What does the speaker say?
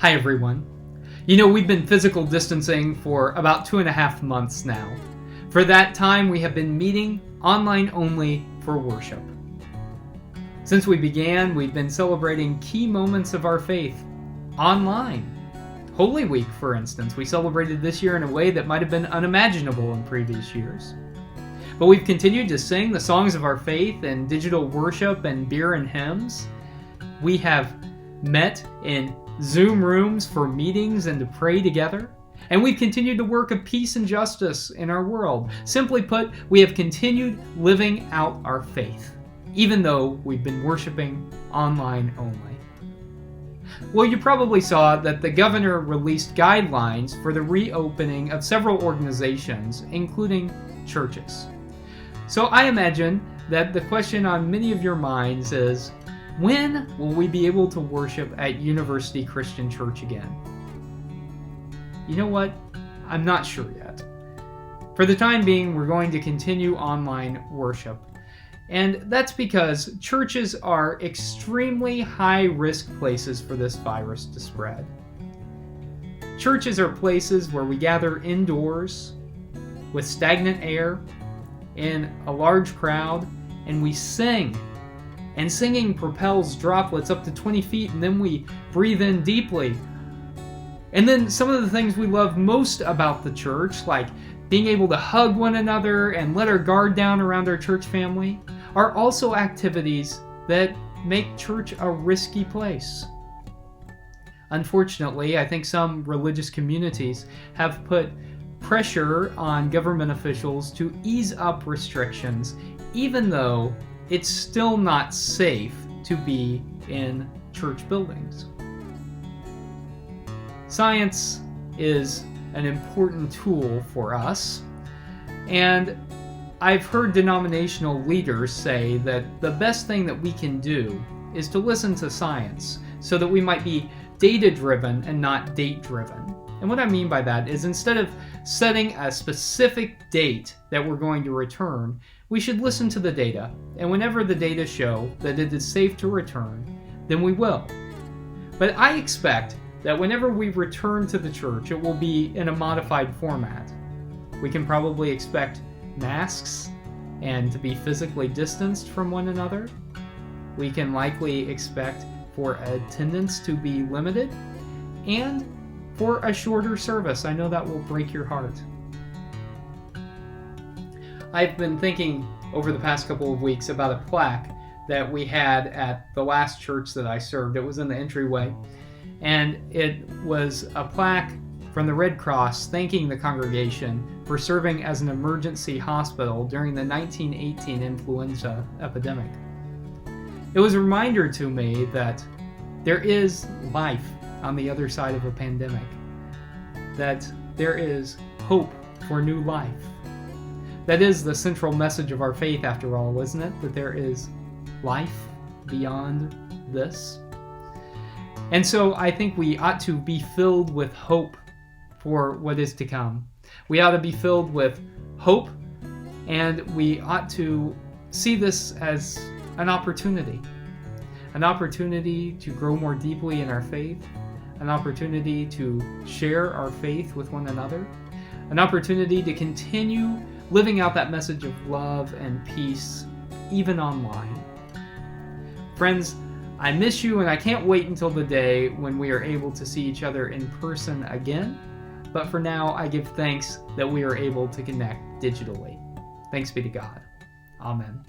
Hi everyone. We've been physical distancing for about 2.5 months now. For that time, we have been meeting online only for worship. Since we began, we've been celebrating key moments of our faith online. Holy Week, for instance, we celebrated this year in a way that might have been unimaginable in previous years. But we've continued to sing the songs of our faith in digital worship and beer and hymns. We have met in Zoom rooms for meetings and to pray together. And we've continued to work of peace and justice in our world. Simply put, we have continued living out our faith, even though we've been worshiping online only. Well, you probably saw that the governor released guidelines for the reopening of several organizations, including churches. So I imagine that the question on many of your minds is, when will we be able to worship at University Christian Church again? You know what? I'm not sure yet. For the time being, we're going to continue online worship. And that's because churches are extremely high-risk places for this virus to spread. Churches are places where we gather indoors with stagnant air in a large crowd, and we sing. And singing propels droplets up to 20 feet, and then we breathe in deeply. And then some of the things we love most about the church, like being able to hug one another and let our guard down around our church family, are also activities that make church a risky place. Unfortunately, I think some religious communities have put pressure on government officials to ease up restrictions, even though it's still not safe to be in church buildings. Science is an important tool for us, and I've heard denominational leaders say that the best thing that we can do is to listen to science so that we might be data-driven and not date-driven. And what I mean by that is, instead of setting a specific date that we're going to return, we should listen to the data, and whenever the data show that it is safe to return, then we will. But I expect that whenever we return to the church, it will be in a modified format. We can probably expect masks and to be physically distanced from one another. We can likely expect for attendance to be limited, and for a shorter service. I know that will break your heart. I've been thinking over the past couple of weeks about a plaque that we had at the last church that I served. It was in the entryway, and it was a plaque from the Red Cross thanking the congregation for serving as an emergency hospital during the 1918 influenza epidemic. It was a reminder to me that there is life on the other side of a pandemic, that there is hope for new life. That is the central message of our faith, after all, isn't it? That there is life beyond this. And so I think we ought to be filled with hope for what is to come. We ought to be filled with hope, and we ought to see this as an opportunity to grow more deeply in our faith, an opportunity to share our faith with one another, an opportunity to continue living out that message of love and peace, even online. Friends, I miss you, and I can't wait until the day when we are able to see each other in person again. But for now, I give thanks that we are able to connect digitally. Thanks be to God. Amen.